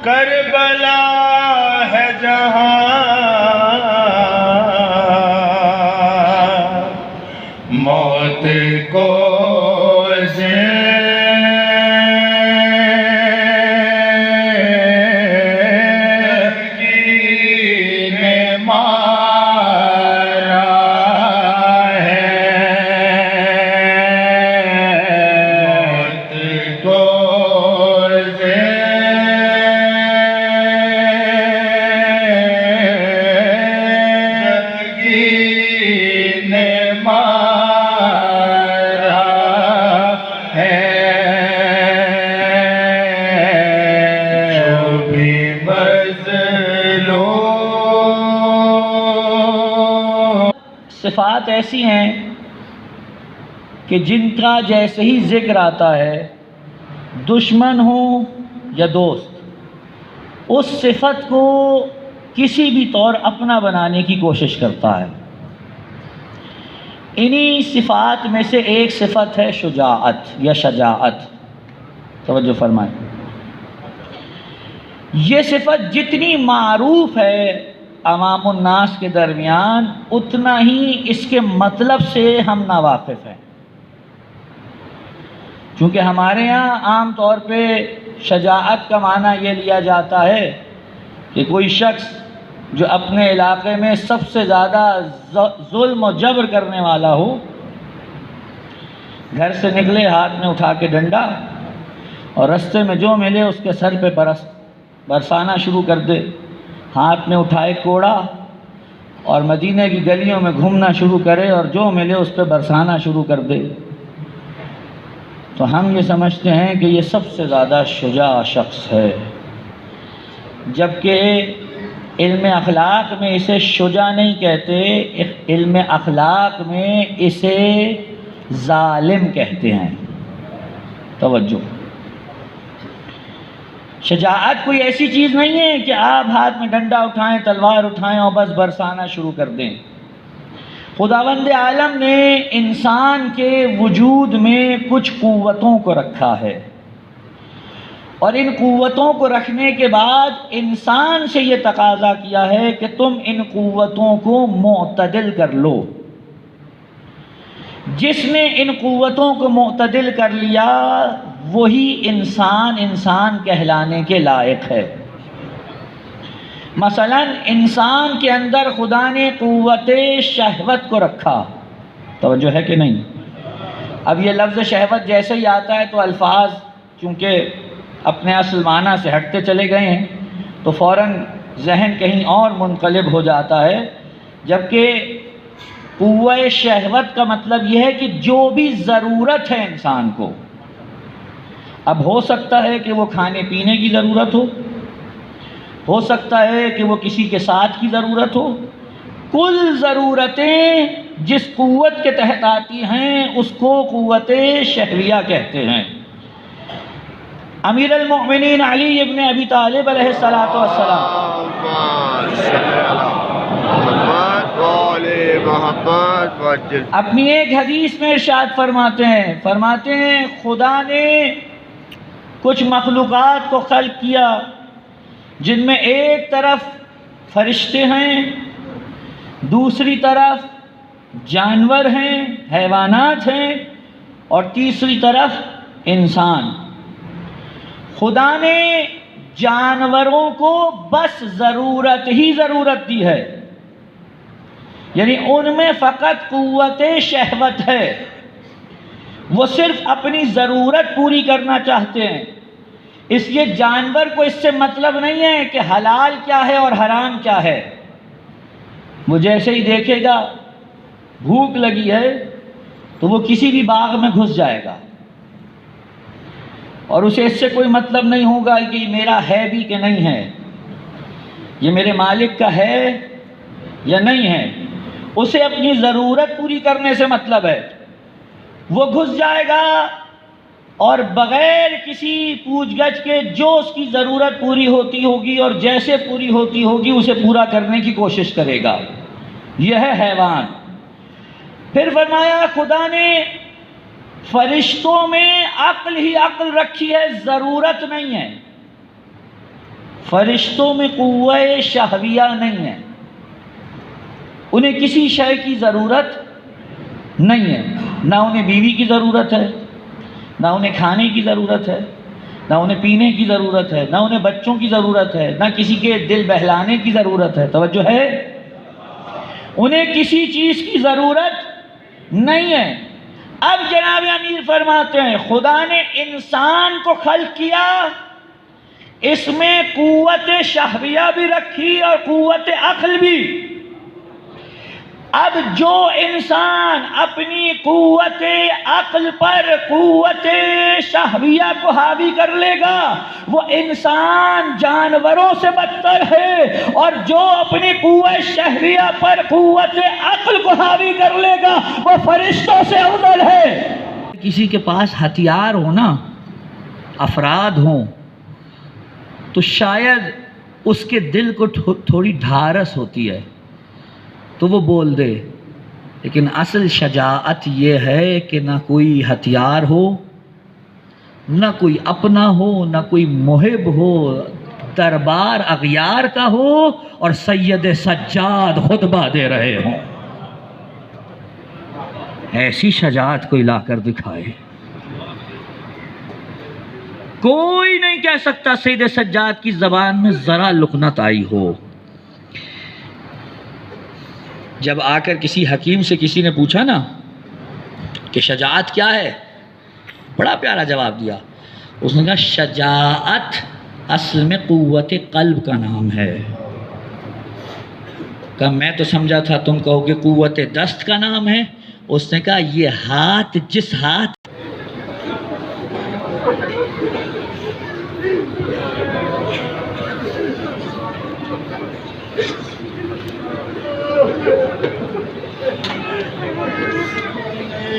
کربلا ہے جہاں موت کو زندگی نے مارا ہے، موت کو صفات ایسی ہیں کہ جن کا جیسے ہی ذکر آتا ہے، دشمن ہو یا دوست، اس صفت کو کسی بھی طور اپنا بنانے کی کوشش کرتا ہے۔ انہی صفات میں سے ایک صفت ہے شجاعت یا شجاعت۔ توجہ فرمائیں، یہ صفت جتنی معروف ہے عوام الناس کے درمیان، اتنا ہی اس کے مطلب سے ہم ناواقف ہیں، چونکہ ہمارے ہاں عام طور پہ شجاعت کا معنی یہ لیا جاتا ہے کہ کوئی شخص جو اپنے علاقے میں سب سے زیادہ ظلم و جبر کرنے والا ہو، گھر سے نکلے ہاتھ میں اٹھا کے ڈنڈا اور رستے میں جو ملے اس کے سر پہ برسانا شروع کر دے، ہاتھ میں اٹھائے کوڑا اور مدینے کی گلیوں میں گھومنا شروع کرے اور جو ملے اس پہ برسانا شروع کر دے، تو ہم یہ سمجھتے ہیں کہ یہ سب سے زیادہ شجاع شخص ہے، جبکہ علم اخلاق میں اسے شجاع نہیں کہتے، علم اخلاق میں اسے ظالم کہتے ہیں۔ توجہ، شجاعت کوئی ایسی چیز نہیں ہے کہ آپ ہاتھ میں ڈنڈا اٹھائیں، تلوار اٹھائیں اور بس برسانا شروع کر دیں۔ خداوند عالم نے انسان کے وجود میں کچھ قوتوں کو رکھا ہے، اور ان قوتوں کو رکھنے کے بعد انسان سے یہ تقاضا کیا ہے کہ تم ان قوتوں کو معتدل کر لو۔ جس نے ان قوتوں کو معتدل کر لیا وہی انسان کہلانے کے لائق ہے۔ مثلا انسان کے اندر خدا نے قوت شہوت کو رکھا، توجہ ہے کہ نہیں؟ اب یہ لفظ شہوت جیسے ہی آتا ہے تو الفاظ چونکہ اپنے اصل معنی سے ہٹتے چلے گئے ہیں تو فوراً ذہن کہیں اور منقلب ہو جاتا ہے، جبکہ قوت شہوت کا مطلب یہ ہے کہ جو بھی ضرورت ہے انسان کو، اب ہو سکتا ہے کہ وہ کھانے پینے کی ضرورت ہو سکتا ہے کہ وہ کسی کے ساتھ کی ضرورت ہو، کل ضرورتیں جس قوت کے تحت آتی ہیں اس کو قوت شہویہ کہتے ہیں۔ امیر المؤمنین علی ابن ابی طالب علیہ الصلوۃ والسلام اپنی ایک حدیث میں ارشاد فرماتے ہیں خدا نے کچھ مخلوقات کو خلق کیا جن میں ایک طرف فرشتے ہیں، دوسری طرف جانور ہیں، حیوانات ہیں، اور تیسری طرف انسان۔ خدا نے جانوروں کو بس ضرورت ہی ضرورت دی ہے، یعنی ان میں فقط قوت شہوت ہے، وہ صرف اپنی ضرورت پوری کرنا چاہتے ہیں۔ اس لیے جانور کو اس سے مطلب نہیں ہے کہ حلال کیا ہے اور حرام کیا ہے، وہ جیسے ہی دیکھے گا بھوک لگی ہے تو وہ کسی بھی باغ میں گھس جائے گا، اور اسے اس سے کوئی مطلب نہیں ہوگا کہ یہ میرا ہے بھی کہ نہیں ہے، یہ میرے مالک کا ہے یا نہیں ہے، اسے اپنی ضرورت پوری کرنے سے مطلب ہے۔ وہ گھس جائے گا اور بغیر کسی پوچھ گچھ کے جو اس کی ضرورت پوری ہوتی ہوگی اور جیسے پوری ہوتی ہوگی اسے پورا کرنے کی کوشش کرے گا، یہ ہے حیوان۔ پھر فرمایا خدا نے فرشتوں میں عقل ہی عقل رکھی ہے، ضرورت نہیں ہے۔ فرشتوں میں قوت شہویہ نہیں ہے، انہیں کسی شے کی ضرورت نہیں ہے، نہ انہیں بیوی کی ضرورت ہے، نہ انہیں کھانے کی ضرورت ہے، نہ انہیں پینے کی ضرورت ہے، نہ انہیں بچوں کی ضرورت ہے، نہ کسی کے دل بہلانے کی ضرورت ہے۔ توجہ ہے؟ انہیں کسی چیز کی ضرورت نہیں ہے۔ اب جناب امیر فرماتے ہیں خدا نے انسان کو خلق کیا، اس میں قوت شہویہ بھی رکھی اور قوت عقل بھی۔ اب جو انسان اپنی قوت عقل پر قوت شہویہ کو حاوی کر لے گا وہ انسان جانوروں سے بدتر ہے، اور جو اپنی قوت شہویہ پر قوت عقل کو حاوی کر لے گا وہ فرشتوں سے افضل ہے۔ کسی کے پاس ہتھیار ہو نا، افراد ہوں، تو شاید اس کے دل کو تھوڑی ڈھارس ہوتی ہے تو وہ بول دے، لیکن اصل شجاعت یہ ہے کہ نہ کوئی ہتھیار ہو، نہ کوئی اپنا ہو، نہ کوئی محب ہو، دربار اغیار کا ہو اور سید سجاد خطبہ دے رہے ہوں، ایسی شجاعت کوئی لا کر دکھائے۔ کوئی نہیں کہہ سکتا سید سجاد کی زبان میں ذرا لکنت آئی ہو۔ جب آ کر کسی حکیم سے کسی نے پوچھا نا کہ شجاعت کیا ہے، بڑا پیارا جواب دیا، اس نے کہا شجاعت اصل میں قوت قلب کا نام ہے۔ کہا میں تو سمجھا تھا تم کہو کہ قوت دست کا نام ہے۔ اس نے کہا یہ ہاتھ، جس ہاتھ